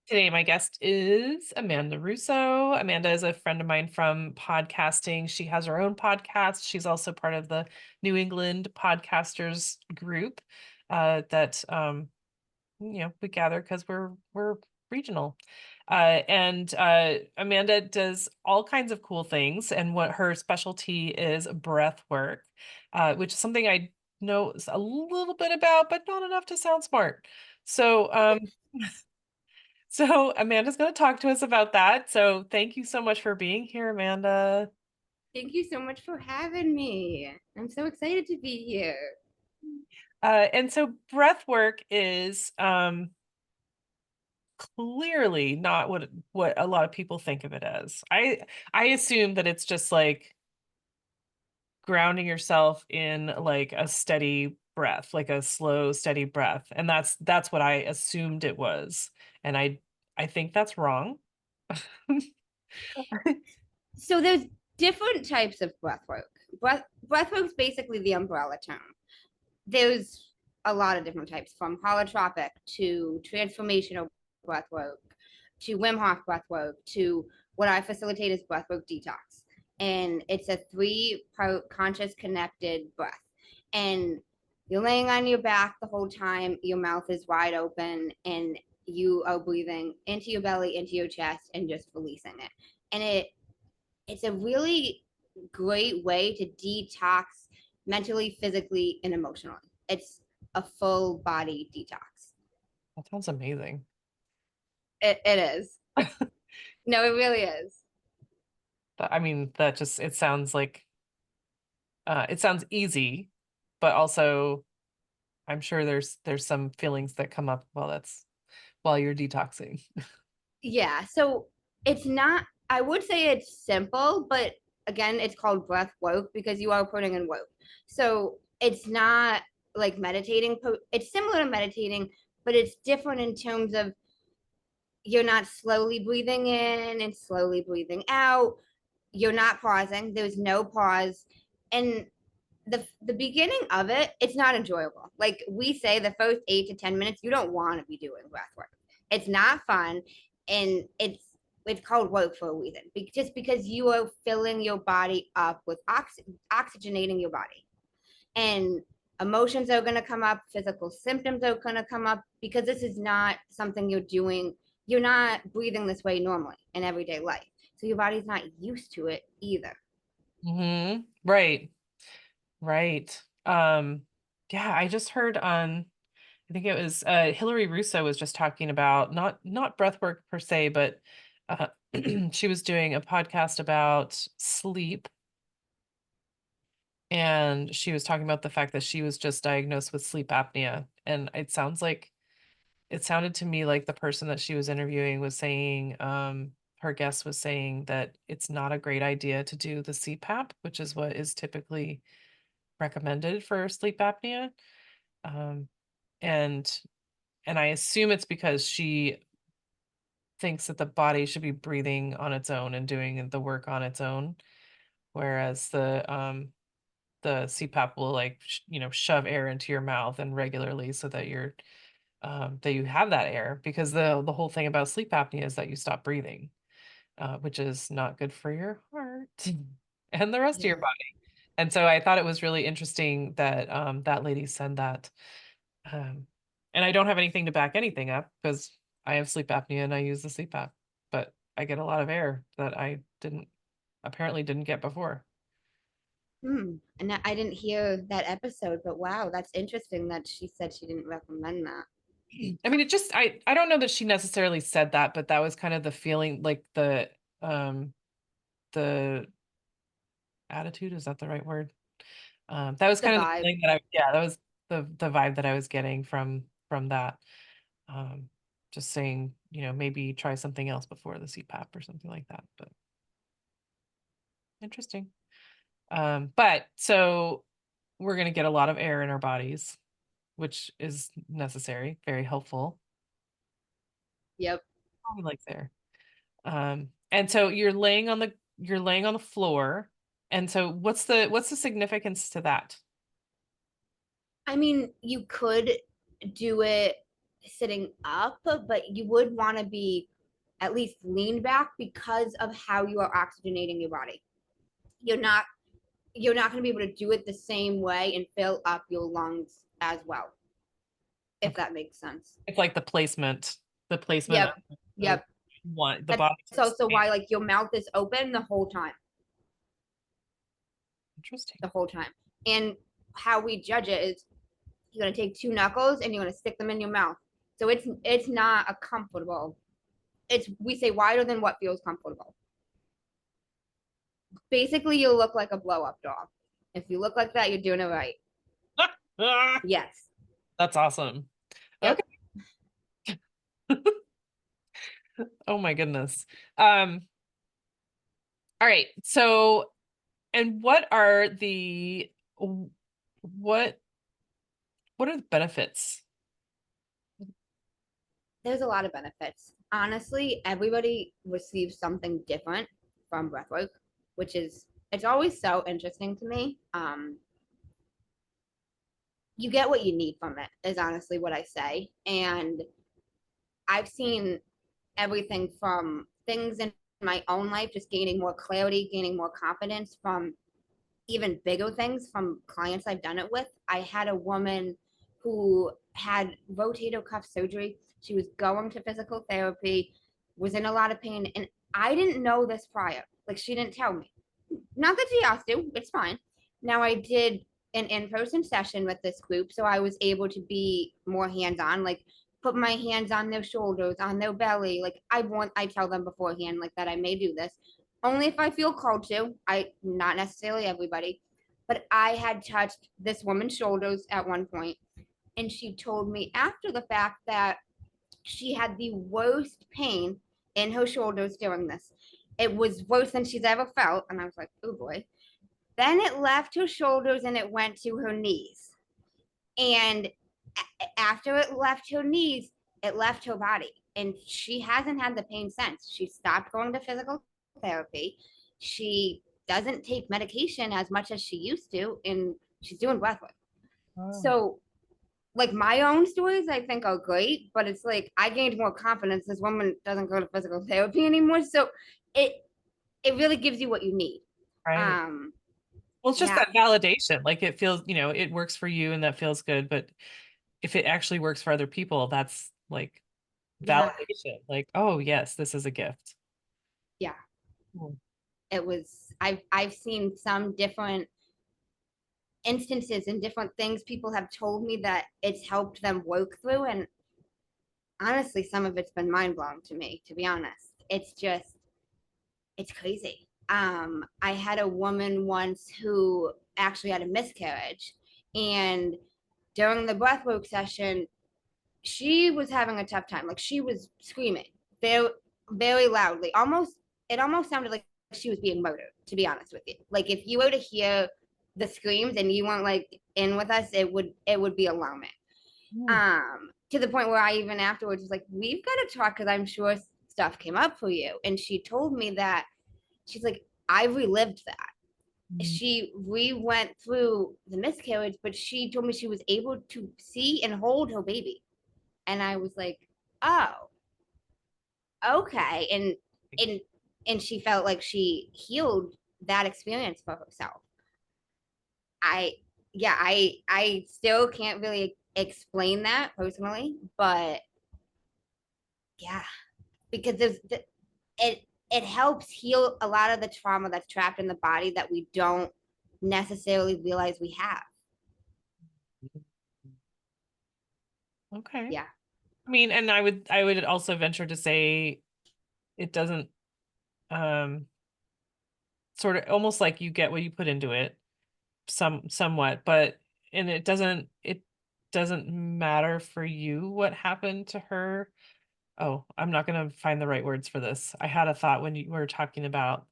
Today, my guest is Amanda Russo. Amanda is a friend of mine from podcasting. She has her own podcast. She's also part of the New England podcasters group that we gather because we're regional. And Amanda does all kinds of cool things, and what her specialty is breath work, which is something I know a little bit about, but not enough to sound smart. So Amanda's going to talk to us about that. So thank you so much for being here, Amanda. Thank you so much for having me. I'm so excited to be here. And so breath work is clearly not what a lot of people think of it as. I assume that it's just like grounding yourself in like a steady breath, like a slow, steady breath, and that's what I assumed it was, and I think that's wrong. So there's different types of breath work. Breath work is basically the umbrella term. There's a lot of different types, from holotropic to transformational breath work to Wim Hof breath work to what I facilitate is breath work detox. And it's a three-part conscious connected breath. And you're laying on your back the whole time, your mouth is wide open, and you are breathing into your belly, into your chest, and just releasing it. And it's a really great way to detox mentally, physically, and emotionally. It's a full body detox. That sounds amazing. It is. No, it really is. I mean, that just it sounds like it sounds easy, but also I'm sure there's some feelings that come up while you're detoxing. Yeah. So it's not, I would say it's simple, but again, it's called breath work because you are putting in work. So it's not like meditating. It's similar to meditating, but it's different in terms of you're not slowly breathing in and slowly breathing out. You're not pausing. There's no pause. And the beginning of it, it's not enjoyable. Like we say, the first 8 to 10 minutes, you don't want to be doing breath work. It's not fun, and it's called work for a reason. Just because you are filling your body up with oxygenating your body, and emotions are going to come up, physical symptoms are going to come up because this is not something you're doing. You're not breathing this way normally in everyday life, so your body's not used to it either. Right. Right. Yeah, I just heard on I think it was Hillary Russo was just talking about not breath work per se, but uh she was doing a podcast about sleep, and she was talking about the fact that she was just diagnosed with sleep apnea, and it sounded to me like the person that she was interviewing was saying, her guest was saying that it's not a great idea to do the CPAP, which is what is typically recommended for sleep apnea. Um, and and I assume it's because she thinks that the body should be breathing on its own and doing the work on its own, whereas the CPAP will like shove air into your mouth and regularly so that that you have that air, because the whole thing about sleep apnea is that you stop breathing, which is not good for your heart and the rest of your Yeah. body. And so I thought it was really interesting that that lady said that. Um, and I don't have anything to back anything up because I have sleep apnea and I use the CPAP, but I get a lot of air that I didn't apparently didn't get before. And I didn't hear that episode, but wow, that's interesting that she said she didn't recommend that. I mean, I don't know that she necessarily said that, but that was kind of the feeling, like um the attitude, is that the right word? That was The kind of the vibe. feeling that that was the vibe that I was getting from that. Um, just saying, maybe try something else before the CPAP or something like that. But interesting. But so we're gonna get a lot of air in our bodies, which is necessary, very helpful. Yep. Nobody likes air. And so you're laying on the floor. And so what's the significance to that? I mean, you could do it sitting up, but you would want to be at least lean back because of how you are oxygenating your body. You're not you're not going to be able to do it the same way and fill up your lungs as well, if Okay. that makes sense. It's like the placement Yep. of Yep. one, the That's body to also expand. why like your mouth is open the whole time, Interesting. the whole time. And how we judge it is you're going to take two knuckles and you're going to stick them in your mouth. So it's not a comfortable. It's we say wider than what feels comfortable. Basically, you'll look like a blow up doll. If you look like that, you're doing it right. Yes. That's awesome. Okay. Yep. Oh my goodness. Um, all right. So, and what what are the benefits? There's a lot of benefits. Honestly, everybody receives something different from breathwork, which is it's always so interesting to me. You get what you need from it is honestly what I say. And I've seen everything from things in my own life, just gaining more clarity, gaining more confidence from even bigger things from clients I've done it with. I had a woman who had rotator cuff surgery. She was going to physical therapy, was in a lot of pain, and I didn't know this prior. Like she didn't tell me. Not that she asked to, it's fine. Now I did an in-person session with this group, so I was able to be more hands-on, like put my hands on their shoulders, on their belly. Like I tell them beforehand, like that I may do this. Only if I feel called to. I not necessarily everybody, but I had touched this woman's shoulders at one point, and she told me after the fact that she had the worst pain in her shoulders during this. It was worse than she's ever felt. And I was like, oh boy. Then it left her shoulders and it went to her knees. And after it left her knees, it left her body. And she hasn't had the pain since. She stopped going to physical therapy. She doesn't take medication as much as she used to, and she's doing breathwork. Oh, So like my own stories I think are great, but it's like I gained more confidence. This woman doesn't go to physical therapy anymore. So it it really gives you what you need. right. Um Well, it's just yeah. that validation. Like it feels, it works for you and that feels good, but if it actually works for other people, that's like Yeah. validation. Like, oh yes, this is a gift. Yeah. Cool. It was I've seen some different instances and different things people have told me that it's helped them work through, and honestly some of it's been mind blowing to me, to be honest. It's just it's crazy. I had a woman once who actually had a miscarriage, and during the breathwork session, she was having a tough time. Like she was screaming very, very loudly. It almost sounded like she was being murdered. To be honest with you, like if you were to hear the screams and you weren't like in with us, it would be alarming. Mm, To the point where I even afterwards was like, we've got to talk because I'm sure stuff came up for you. And she told me that she's like, I relived that. mm, She re went through the miscarriage, but she told me she was able to see and hold her baby. And I was like, oh, okay. And and she felt like she healed that experience for herself. I yeah, I still can't really explain that personally, but yeah, because it helps heal a lot of the trauma that's trapped in the body that we don't necessarily realize we have. okay. Yeah. I mean, and I would also venture to say it doesn't um sort of almost like you get what you put into it, somewhat, but and it doesn't matter for you what happened to her. Oh, I'm not gonna find the right words for this. I had a thought when you were talking about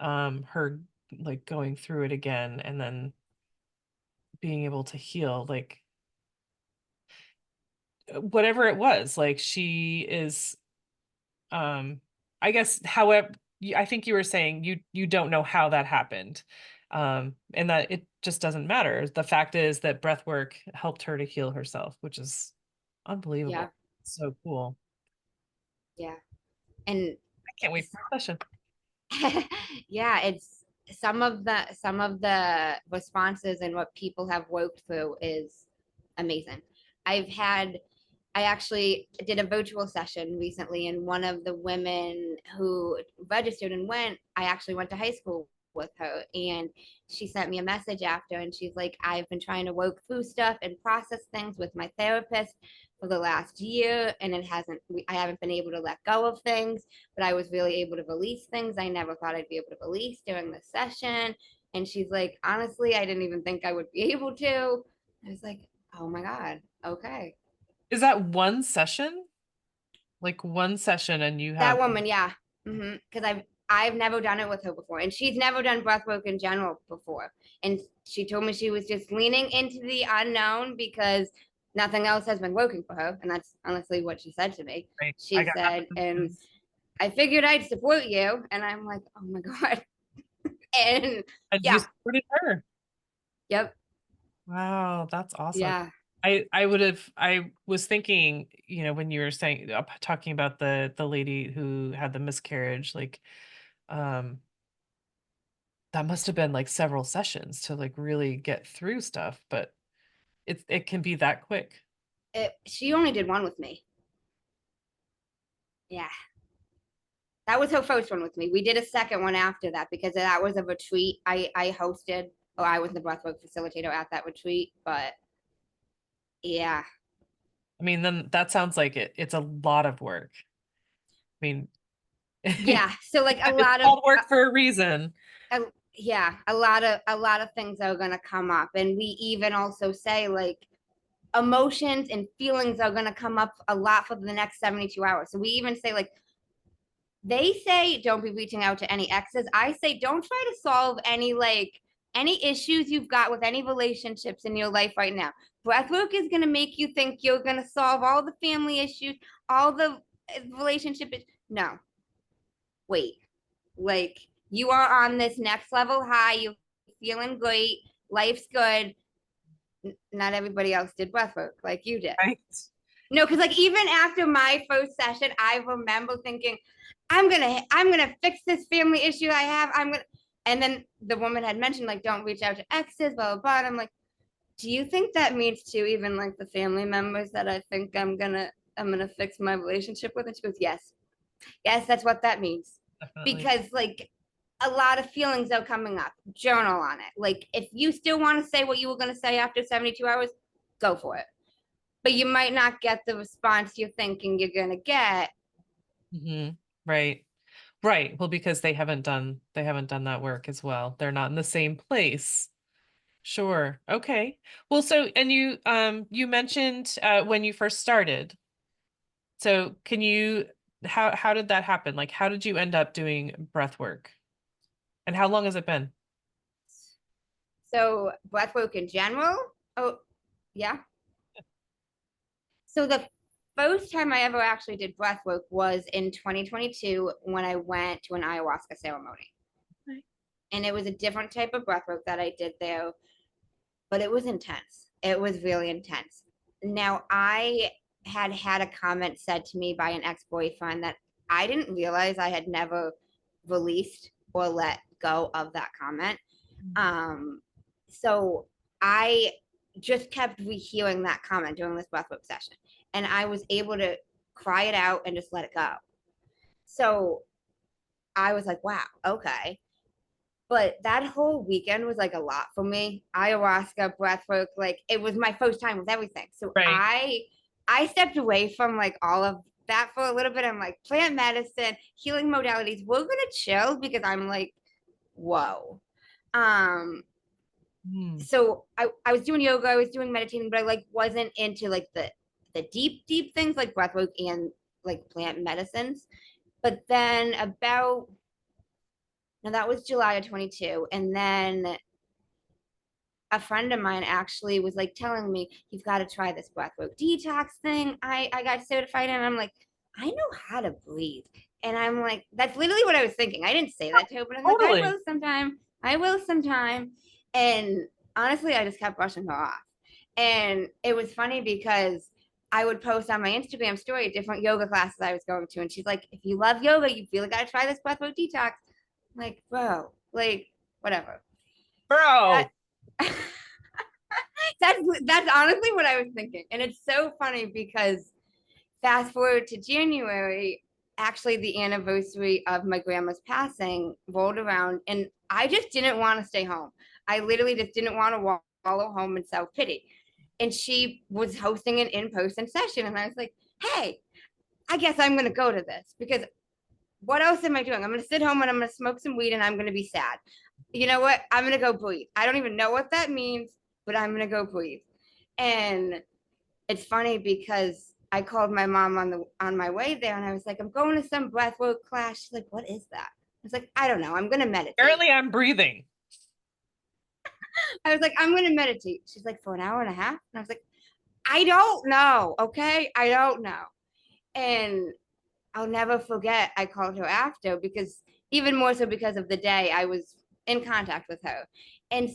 her like going through it again and then being able to heal, like whatever it was, like she is I guess however I think you were saying you don't know how that happened. And that it just doesn't matter. The fact is that breath work helped her to heal herself, which is Yeah. unbelievable. So cool. Yeah. And I can't wait for the session. yeah, it's some of the responses and what people have worked through is amazing. I've had I actually did a virtual session recently, and one of the women who registered and went, I actually went to high school with her, and she sent me a message after, and she's like, I've been trying to work through stuff and process things with my therapist for the last year, and I haven't been able to let go of things, but I was really able to release things I never thought I'd be able to release during the session. And she's like, honestly, I didn't even think I would be able to. I was like, oh my God, okay. Is that one session? Like one session and you That have, woman, yeah. Because I've never done it with her before, and she's never done breath work in general before. And she told me she was just leaning into the unknown because nothing else has been working for her, and that's honestly what she said to me. right, I She got said, and affirmations. I figured I'd support you, and I'm like, oh my God. And And you yeah, supported her. yep, Wow, that's awesome. yeah. I was thinking, when you were saying talking about the lady who had the miscarriage, like um that must have been like several sessions to like really get through stuff, but it can be that quick. She only did one with me. Yeah, that was her first one with me. We did a second one after that because that was a retreat I hosted, or I was the breathwork facilitator at that retreat. But yeah, I mean, then that sounds like it's a lot of work. I mean, yeah. So like a it's lot of called work for a reason. uh, yeah, a lot of things are gonna come up, and we even also say like emotions and feelings are gonna come up a lot for the next 72 hours. So we even say like they say don't be reaching out to any exes. I say don't try to solve any issues you've got with any relationships in your life right now. Breathwork is going to make you think you're going to solve all the family issues, all the relationship no, wait. Like you are on this next level high, you're feeling great, life's good. Not everybody else did breathwork like you did. Right. No, because like even after my first session, I remember thinking, I'm gonna fix this family issue I have. I'm gonna and then the woman had mentioned like don't reach out to exes, blah blah blah. And I'm like, do you think that means to even like the family members that I think I'm gonna fix my relationship with? And she goes, yes. Yes, that's what that means. Definitely. Because like a lot of feelings are coming up. Journal on it. Like if you still want to say what you were gonna say after 72 hours, go for it, but you might not get the response you're thinking you're going to get. Hmm. Right. Right. Well, because they haven't done that work as well. They're not in the same place. Sure. Okay. Well, so and you mentioned when you first started. So can you how did that happen? Like how did you end up doing breath work? And how long has it been? So breath work in general. Oh, yeah. So the first time I ever actually did breath work was in 2022 when I went to an ayahuasca ceremony. Okay. And it was a different type of breath work that I did there, but it was intense. It was really intense. Now, I had a comment said to me by an ex boyfriend that I didn't realize I had never released or let go of that comment. Um, so I just kept rehearing that comment during this breathwork session, and I was able to cry it out and just let it go. So I was like, wow, okay. But that whole weekend was like a lot for me. Ayahuasca, breathwork, like it was my first time with everything. So Right. I stepped away from like all of that for a little bit. I'm like plant medicine, healing modalities. We're gonna chill because I'm like, whoa. Um, Hmm. so I was doing yoga, I was doing meditating, but I like wasn't into like the deep things like breathwork and like plant medicines. But then about now that was July of 22, and then a friend of mine actually was like telling me you've got to try this breathwork detox thing. I got certified and I'm like, I know how to breathe. And I'm like, that's literally what I was thinking. I didn't say that to her, but I'm like, I Totally. will sometime. I will sometime. And honestly, I just kept brushing her off. And it was funny because I would post on my Instagram story different yoga classes I was going to. And she's like, if you love yoga, you really got to try this breathwork detox. I'm like, bro, like, whatever. That, Bro. that's honestly what I was thinking. And it's so funny because fast forward to January, actually the anniversary of my grandma's passing rolled around, and I just didn't want to stay home. I literally just didn't want to wallow home in self pity. And she was hosting an in person session, and I was like, hey, I guess I'm going to go to this because what else am I doing? I'm going to sit home and I'm going to smoke some weed and I'm going to be sad. You know what? I'm going to go breathe. I don't even know what that means, but I'm going to go breathe. And it's funny because I called my mom on my way there and I was like, I'm going to some breathwork class. She's like, what is that? I was like, I don't know. I'm going to meditate. Apparently I'm breathing. I was like, I'm going to meditate. She's like, for an hour and a half? And I was like, I don't know. Okay. I don't know. And I'll never forget. I called her after because even more so because of the day I was in contact with her. And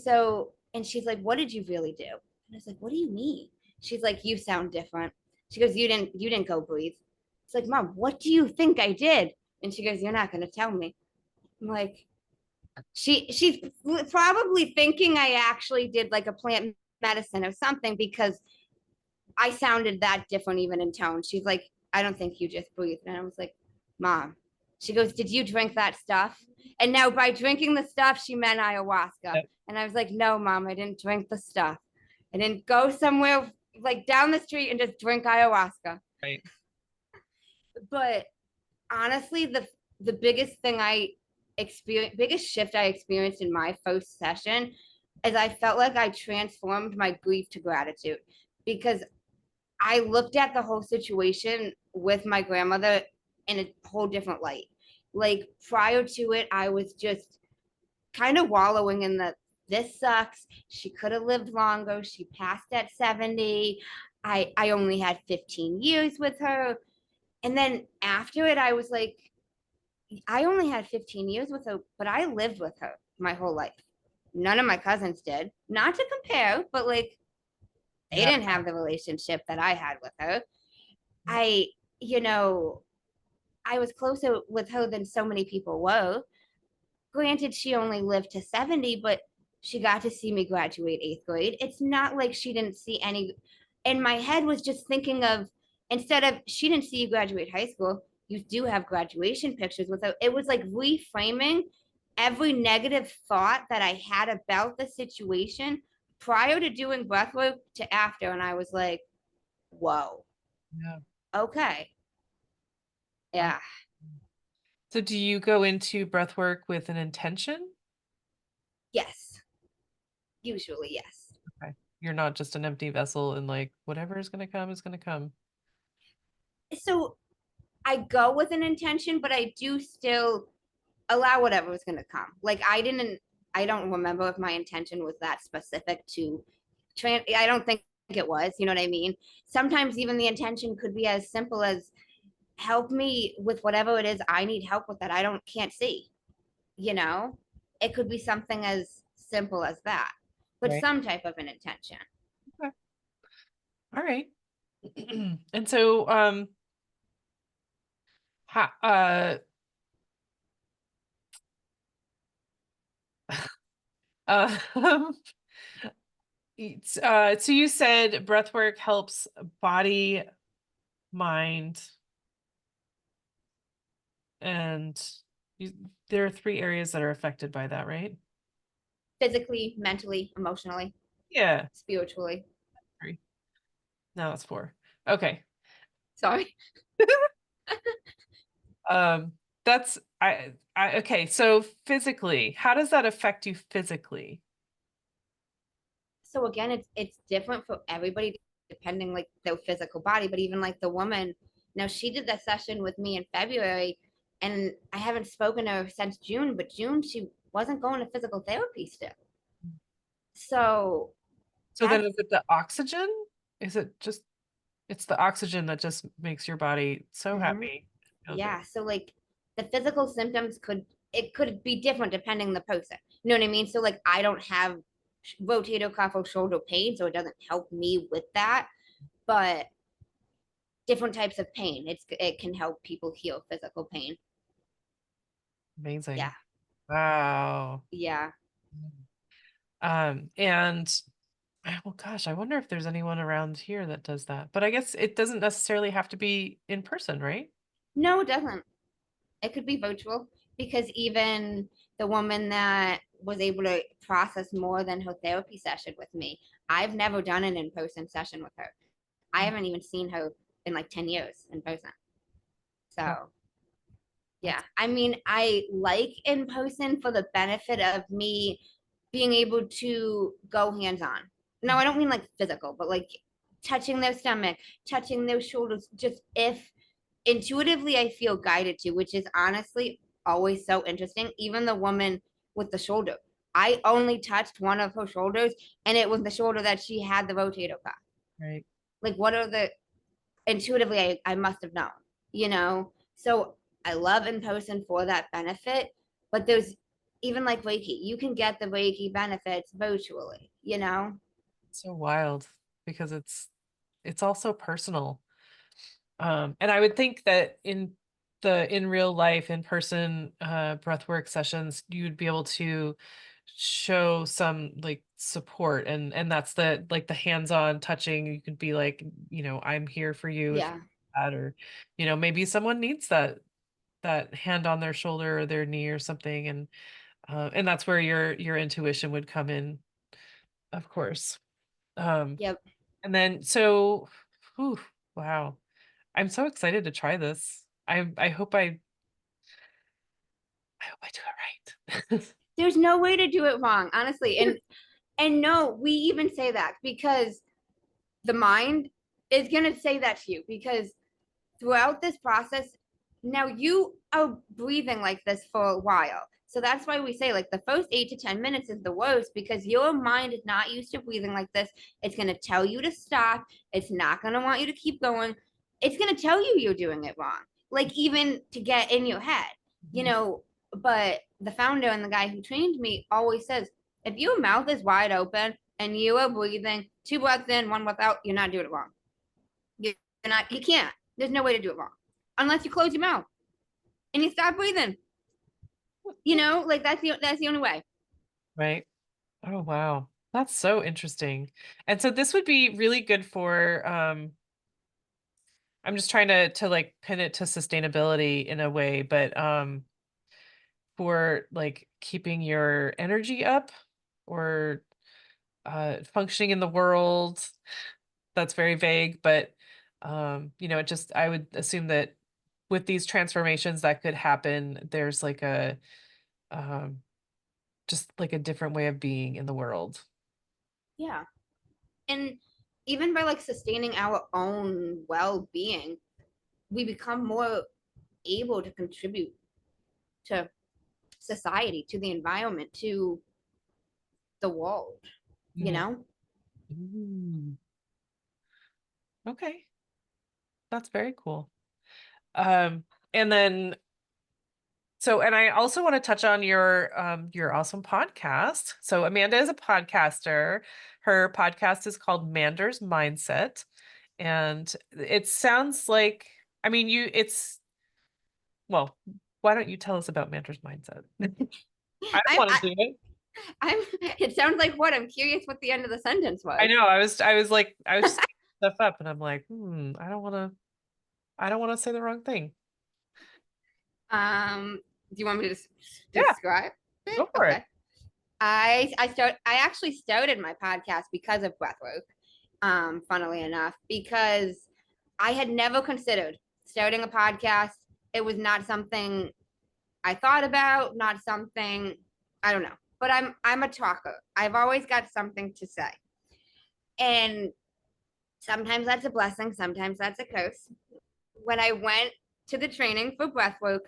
she's like, what did you really do? And I was like, what do you mean? She's like, you sound different. She goes, you didn't go breathe. It's like, mom, what do you think I did? And she goes, you're not going to tell me. I'm like, she's probably thinking I actually did like a plant medicine or something because I sounded that different even in tone. She's like, I don't think you just breathed. And I was like, Mom. She goes, did you drink that stuff? And now by drinking the stuff, she meant ayahuasca. Yep. And I was like, no, Mom, I didn't drink the stuff. I didn't go somewhere like down the street and just drink ayahuasca. Right. But honestly, the biggest thing I experienced, biggest shift I experienced in my first session is I felt like I transformed my grief to gratitude because I looked at the whole situation with my grandmother in a whole different light. Like prior to it, I was just kind of wallowing in the this sucks. She could have lived longer. She passed at 70. I only had 15 years with her. And then after it, I was like, I only had 15 years with her, but I lived with her my whole life. None of my cousins did. Not to compare, but like they Yeah. didn't have the relationship that I had with her. I, you know, I was closer with her than so many people were. Granted, she only lived to 70, but she got to see me graduate eighth grade. It's not like she didn't see any. And my head was just thinking of instead of she didn't see you graduate high school, you do have graduation pictures with her. It was like reframing every negative thought that I had about the situation prior to doing breathwork to after. And I was like, whoa, Yeah. okay. Wow. Yeah. So do you go into breath work with an intention? Yes. Usually, yes. Okay. You're not just an empty vessel and like whatever is going to come is going to come. So I go with an intention, but I do still allow whatever is going to come. Like I don't remember if my intention was that specific to I don't think it was, you know what I mean? Sometimes even the intention could be as simple as help me with whatever it is I need help with that I don't can't see, you know? It could be something as simple as that, but Right. some type of an intention. Okay. All right. And so ha, um so you said breath work helps body, mind, and you, there are three areas that are affected by that, right? Physically, mentally, emotionally, Yeah. spiritually. Three. No, that's four. Okay. Sorry. Um, that's I okay, so physically, how does that affect you physically? So again, it's different for everybody depending like their physical body, but even like the woman, now she did that session with me in February and I haven't spoken to her since June, but June she wasn't going to physical therapy still. So So then that's is it the oxygen? Is it just it's the oxygen that just makes your body so mhm. happy. Feel good. Yeah. So like the physical symptoms could be different depending the person. You know what I mean? So like I don't have rotator cuff or shoulder pain, so it doesn't help me with that. But different types of pain. It can help people heal physical pain. Yeah. Amazing. Wow. Yeah. And well, gosh, I wonder if there's anyone around here that does that. But I guess it doesn't necessarily have to be in person, right? No, it doesn't. It could be virtual because even the woman that was able to process more than her therapy session with me, I've never done an in-person session with her. I Mm. haven't even seen her in like 10 years in person. Wow, So yeah, that's I mean, I like in person for the benefit of me being able to go hands on. No, I don't mean like physical, but like touching their stomach, touching their shoulders, just if intuitively I feel guided to, which is honestly always so interesting. Even the woman with the shoulder, I only touched one of her shoulders, and it was the shoulder that she had the rotator cuff. right. Like, what are the intuitively I must have known, you know? So I love in person for that benefit, but there's even like Reiki, you can get the Reiki benefits virtually, you know? So wild because it's also personal. And I would think that in real life, in person breathwork sessions, you'd be able to show some like support and that's the like the hands-on touching. You could be like, I'm here for you if you Yeah. need that, or maybe someone needs that hand on their shoulder or their knee or something, and that's where your intuition would come in, of course. Um, Yep. and then so, whew, wow. I'm so excited to try this. I hope I do it right. There's no way to do it wrong, honestly. And no, we even say that because the mind is going to say that to you because throughout this process, now you are breathing like this for a while. So that's why we say like the first 8 to 10 minutes is the worst because your mind is not used to breathing like this. It's going to tell you to stop. It's not going to want you to keep going. It's going to tell you you're doing it wrong, like even to get in your head, you Mhm. know. But the founder and the guy who trained me always says if your mouth is wide open and you are breathing 2 breaths in, 1 breath out, you're not doing it wrong. You're not, you can't. There's no way to do it wrong unless you close your mouth and you stop breathing. You know, like that's the only way. Right. Oh, wow. That's so interesting. And so this would be really good for I'm just trying to like pin it to sustainability in a way, but for like keeping your energy up or functioning in the world. That's very vague, but it just I would assume that with these transformations that could happen, there's like a um just like a different way of being in the world. Yeah, and even by like sustaining our own well-being, we become more able to contribute to society, to the environment, to the world. You Mhm. know? Mm, okay, that's very cool. Um, and then and I also want to touch on your awesome podcast. So Amanda is a podcaster. Her podcast is called Mander's Mindset. And it sounds like, I mean, well, why don't you tell us about Mander's Mindset? I don't I, want I to do it. I'm it sounds like what? I'm curious what the end of the sentence I was. know. I was just making stuff up and I'm like, I don't want to say the wrong thing. Do you want me to Yeah, describe it? go for it. Okay. I actually started my podcast because of breathwork. Funnily enough, because I had never considered starting a podcast. It was not something I thought about, not something I don't know. But I'm a talker. I've always got something to say. And sometimes that's a blessing, sometimes that's a curse. When I went to the training for breathwork,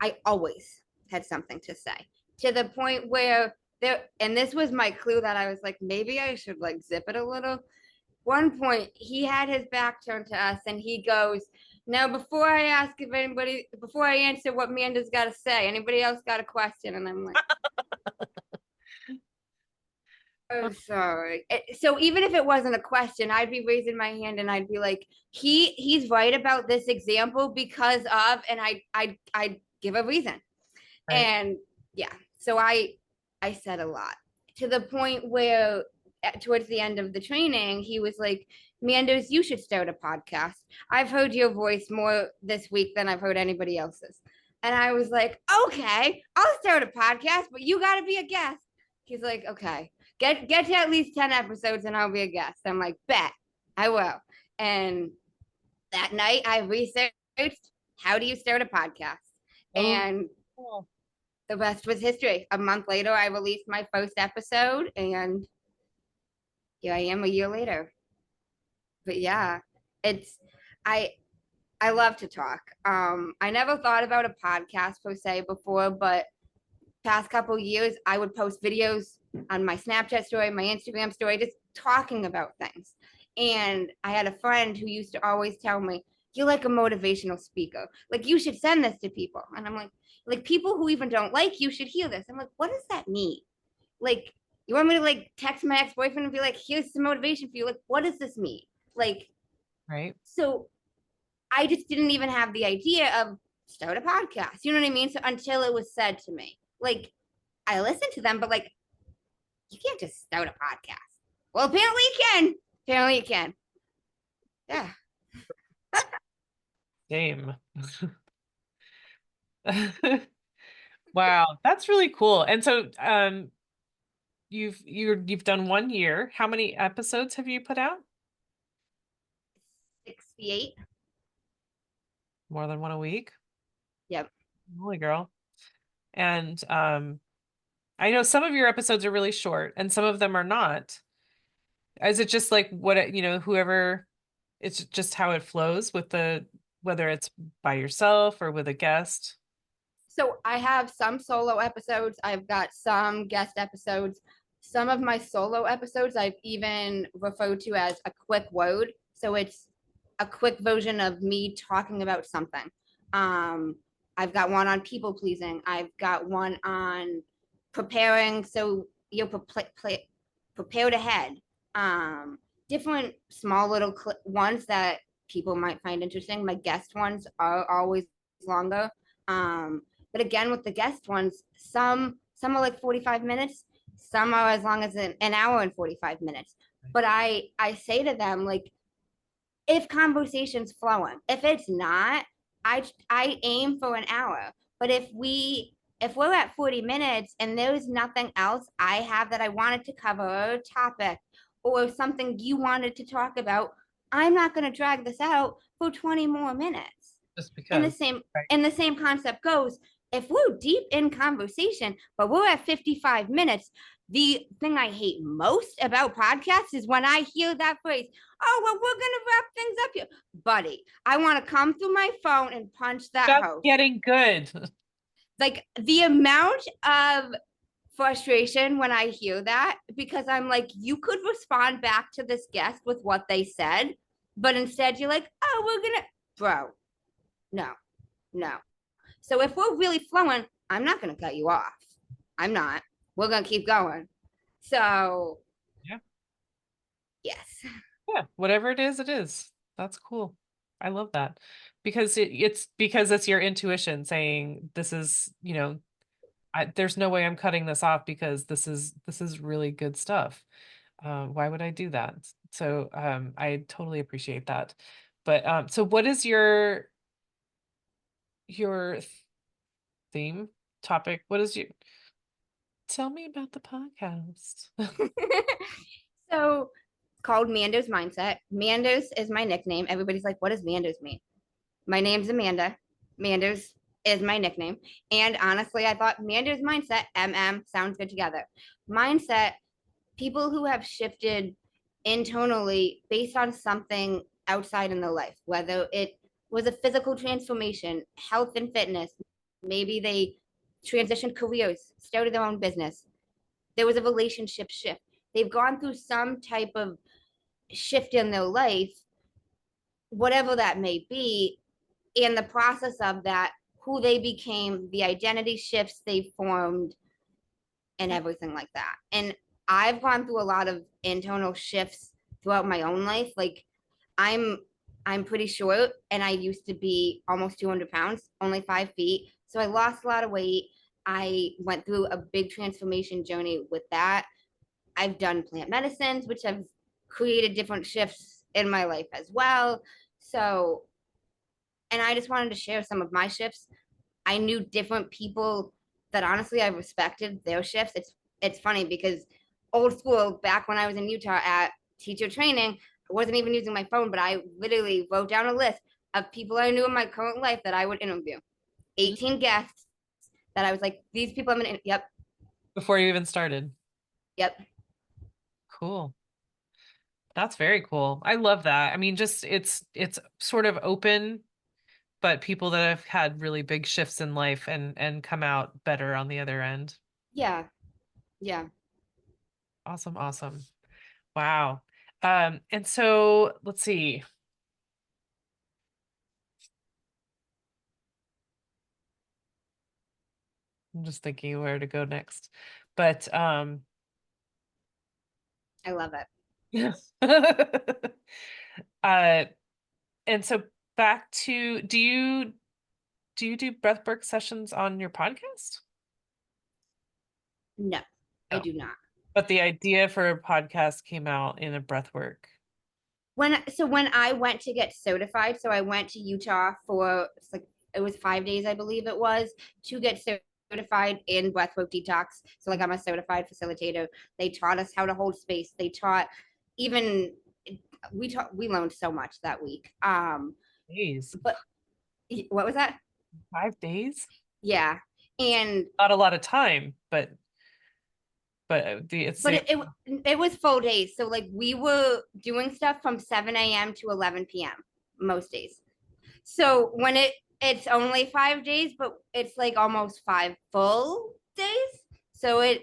I always had something to say to the point where there, and this was my clue that I was like, maybe I should like zip it a little. One point, he had his back turned to us and he goes, now, before I answer what Amanda's got to say, anybody else got a question? And I'm like, Oh, sorry. So even if it wasn't a question, I'd be raising my hand and I'd be like, he's right about this example because of, and I give a reason. Right. And yeah, so I said a lot to the point where towards the end of the training, he was like, Manders, you should start a podcast. I've heard your voice more this week than I've heard anybody else's. And I was like, okay, I'll start a podcast, but you got to be a guest. He's like, okay, get to at least 10 episodes and I'll be a guest. I'm like, bet I will. And that night I researched, how do you start a podcast? Oh, And cool. the rest was history. A month later, I released my first episode, and here I am a year later. But yeah, it's I I love to talk. I never thought about a podcast per se before, but past couple years, I would post videos on my Snapchat story, my Instagram story, just talking about things. And I had a friend who used to always tell me, "You're like a motivational speaker. Like you should send this to people." And I'm like people who even don't like you should hear this. I'm like, what does that mean? Like, you want me to like text my ex-boyfriend and be like, here's some motivation for you? Like, what does this mean? Like, Right. so I just didn't even have the idea of start a podcast. You know what I mean? So until it was said to me, like I listened to them, but like you can't just start a podcast. Well, apparently you can. Apparently you can. Yeah. Same. Wow, that's really cool. And so, you've done 1 year. How many episodes have you put out? 68. More than one a week? Yep. Holy girl. And I know some of your episodes are really short and some of them are not. Is it just like whoever, it's just how it flows with whether it's by yourself or with a guest? So I have some solo episodes. I've got some guest episodes. Some of my solo episodes I've even referred to as a quick word. So it's a quick version of me talking about something. Um, I've got one on people pleasing. I've got one on preparing so you're prepared ahead. Um, Different small little ones that people might find interesting. My guest ones are always longer. Um, but again, with the guest ones, some are like 45 minutes, some are as long as an hour and 45 minutes. But I say to them, like, if conversation's flowing, if it's not, I aim for an hour. But if we're at 40 minutes and there's nothing else I have that I wanted to cover, or a topic or something you wanted to talk about, I'm not going to drag this out for 20 more minutes. Just And the because. same Right. and the same concept goes, if we're deep in conversation, but we're at 55 minutes, the thing I hate most about podcasts is when I hear that phrase, oh, well, we're going to wrap things up here. Buddy, I want to come through my phone and punch that Just host. getting good. Like the amount of frustration when I hear that, because I'm like, you could respond back to this guest with what they said, but instead you're like, oh, we're going to, bro, no, no. So if we're really flowing, I'm not going to cut you off. I'm not. We're going to keep going. So, Yeah. yes. Yeah. Whatever it is, it is. That's cool. I love that because it's your intuition saying this is, there's no way I'm cutting this off because this is really good stuff. Why would I do that? So I totally appreciate that. But so what is your theme topic? What is your tell me about the podcast? So, called Mando's Mindset. Mando's is my nickname. Everybody's like, what does Mando's mean? My name's Amanda. Mando's is my nickname. And honestly, I thought Mando's Mindset, MM, sounds good together. Mindset, people who have shifted internally based on something outside in their life, whether it was a physical transformation, health and fitness, maybe they transitioned careers, started their own business, there was a relationship shift. They've gone through some type of shift in their life, whatever that may be, in the process of that, who they became, the identity shifts they formed, and everything like that. And I've gone through a lot of internal shifts throughout my own life. Like I'm I'm pretty short and I used to be almost 200 pounds, only 5 feet. So I lost a lot of weight. I went through a big transformation journey with that. I've done plant medicines, which have created different shifts in my life as well. So, and I just wanted to share some of my shifts. I knew different people that honestly I respected their shifts. It's funny because old school back when I was in Utah at teacher training, I wasn't even using my phone, but I literally wrote down a list of people I knew in my current life that I would interview. Mhm. 18 guests that I was like, these people I'm gonna yep, Before you even started. yep. Cool. That's very cool. I love that. I mean, just it's sort of open, but people that have had really big shifts in life and come out better on the other end. Yeah, yeah. Awesome, awesome. Wow. And so let's see. I'm just thinking where to go next. But I love it. uh and so back to do you do breathwork sessions on your podcast? No, I No. do not. But the idea for a podcast came out in a breathwork. When I went to get certified, so I went to Utah for it's like it was 5 days, I believe it was, to get certified in breathwork detox. So like I'm a certified facilitator. They taught us how to hold space. They taught even we learned so much that week. Days. But what was that? 5 days? Yeah, and Not a lot of time, but the it's but the it was full days. So like we were doing stuff from 7 a.m. to 11 p.m. most days. So when it's only 5 days, but it's like almost 5 full days. So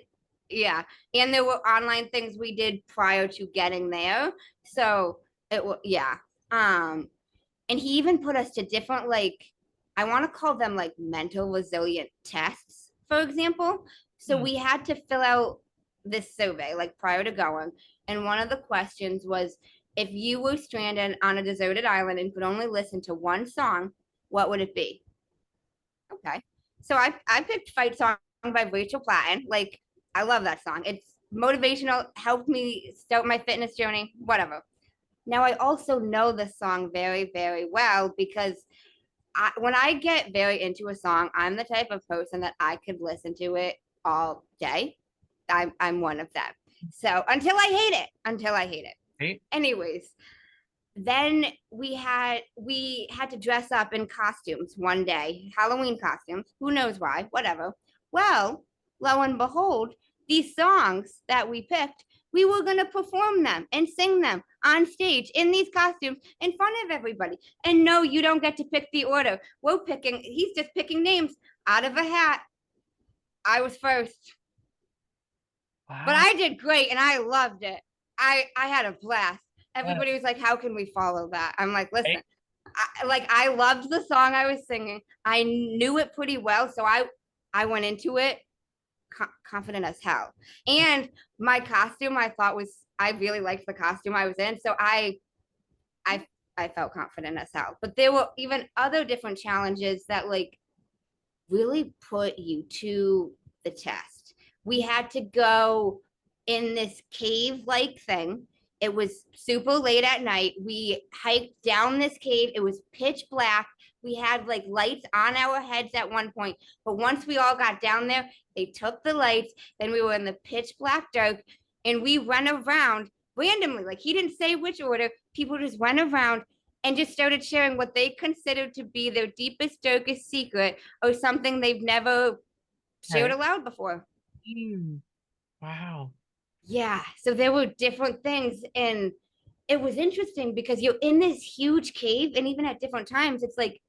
yeah, and there were online things we did prior to getting there. So it was yeah. Um, and he even put us to different like I want to call them like mental resilient tests, for example. So hmm, we had to fill out this survey like prior to going, and one of the questions was if you were stranded on a deserted island and could only listen to one song, what would it be? Okay. So I picked Fight Song by Rachel Platten. Like I love that song. It's motivational, helped me start my fitness journey, whatever. Now I also know the song very, very well because when I get very into a song, I'm the type of person that I could listen to it all day. I'm one of them. So until I hate it. right? Anyways, then we had to dress up in costumes one day, Halloween costumes. Who knows why? Whatever. Well, lo and behold, these songs that we picked, we were gonna perform them and sing them on stage in these costumes in front of everybody. And no, you don't get to pick the order. We're picking. He's just picking names out of a hat. I was first, but Wow. I did great and I loved it. I had a blast. Yeah, Everybody was like, "How can we follow that?" I'm like, right? "Listen, I loved the song I was singing. I knew it pretty well, so I went into it confident as hell. And my costume, I thought was I really liked the costume I was in, so I I felt confident as hell. But there were even other different challenges that like really put you to the test. We had to go in this cave like thing. It was super late at night. We hiked down this cave. It was pitch black. We had like lights on our heads at one point. But once we all got down there, they took the lights. Then we were in the pitch black dark and we ran around randomly. Like he didn't say which order. People just went around and just started sharing what they considered to be their deepest, darkest secret or something they've never shared Right. aloud before. Mm, wow. Yeah. So there were different things. And it was interesting because you're in this huge cave. And even at different times, it's like,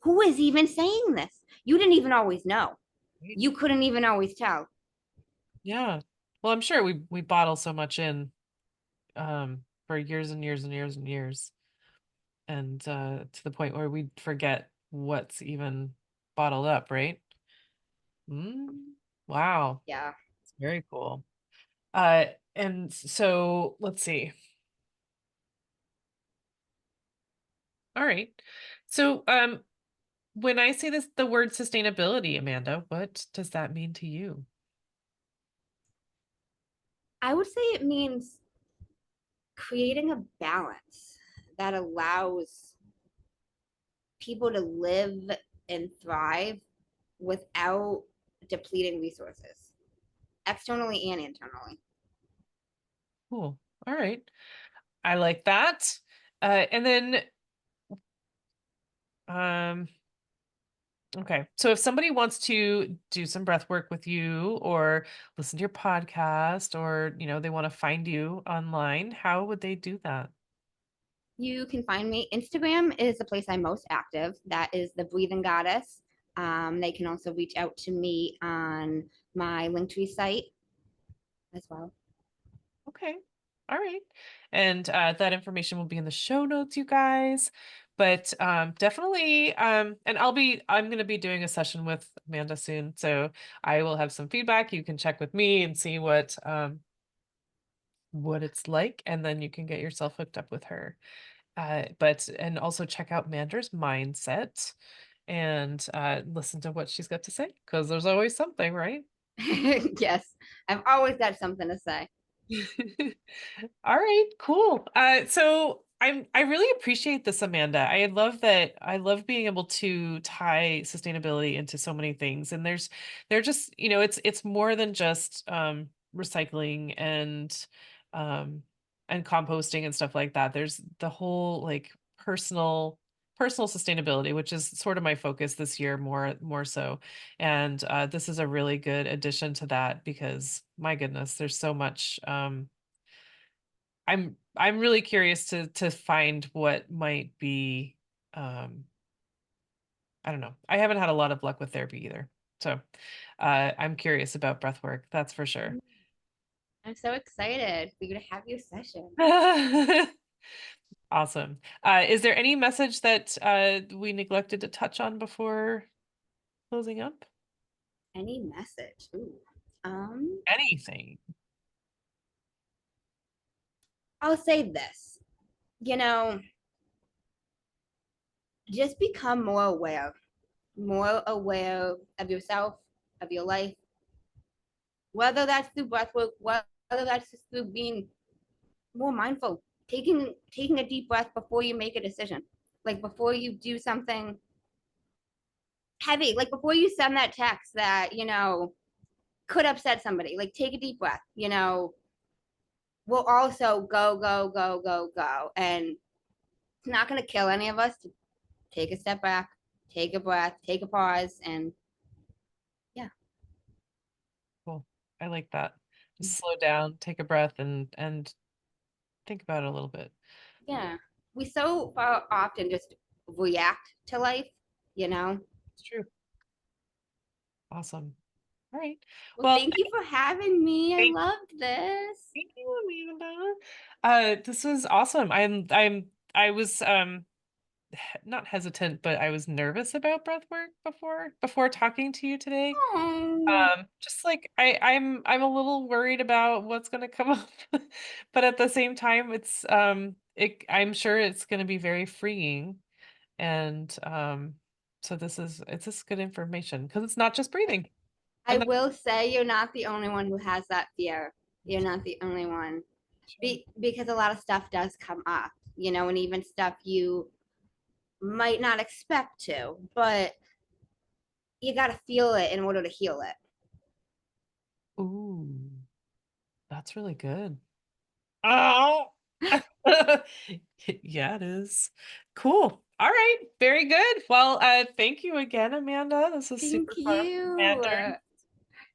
who is even saying this? You didn't even always know. Right. You couldn't even always tell. Yeah. Well, I'm sure we bottle so much in for years and years and years and years. And to the point where we forget what's even bottled up, right? Mm, wow. Yeah. It's very cool. Uh, and so let's see. All right. So, when I say this, the word sustainability, Amanda, what does that mean to you? I would say it means creating a balance that allows people to live and thrive without depleting resources, externally and internally. Cool. All right. I like that. And then, um, okay. So if somebody wants to do some breath work with you or listen to your podcast or, they want to find you online, how would they do that? You can find me. Instagram is the place I'm most active. That is the Breathing Goddess. They can also reach out to me on my Linktree site as well. Okay. All right. And that information will be in the show notes, you guys. But definitely, and I'm going to be doing a session with Amanda soon. So I will have some feedback. You can check with me and see what it's like. And then you can get yourself hooked up with her. And also check out Amanda's mindset and listen to what she's got to say because there's always something, right? Yes, I've always got something to say. All right, cool. So I really appreciate this, Amanda. I love being able to tie sustainability into so many things. And they're just, it's more than just recycling um and composting and stuff like that. There's the whole like personal sustainability, which is sort of my focus this year more so. And this is a really good addition to that because my goodness, there's so much I'm really curious to find what might be um I don't know. I haven't had a lot of luck with therapy either. So I'm curious about breath work, that's for sure. I'm so excited for you to have your session. Awesome. Is there any message that we neglected to touch on before closing up? Any message? Ooh. Um, Anything. I'll say this. You know, just become more aware of yourself, of your life, whether that's through breathwork, whether that's just through being more mindful, taking a deep breath before you make a decision, like before you do something heavy, like before you send that text that could upset somebody. Like take a deep breath. We'll also go, and it's not going to kill any of us to take a step back, take a breath, take a pause, and yeah, Cool. I like that. Just slow down, take a breath and think about it a little bit. yeah. We so often just react to life, you know. It's true. Awesome. All right. Well, Well, thank you for having me. I thank loved this. thank you, Amanda. This was awesome. I was not hesitant, but I was nervous about breath work before talking to you today. Oh, Just like I'm a little worried about what's gonna come up, but at the same time, I'm sure it's gonna be very freeing. And so it's just good information because it's not just breathing. I And that's will say you're not the only one who has that fear. You're not the only one. sure. Because a lot of stuff does come up, and even stuff you might not expect to, but you got to feel it in order to heal it. Ooh, that's really good. Oh. Yeah, it is. Cool. All right. Very good. Well, thank you again, Amanda. This is Thank super fun. you. Mandarin.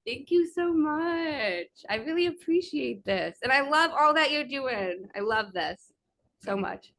Thank you so much. I really appreciate this. And I love all that you're doing. I love this so much.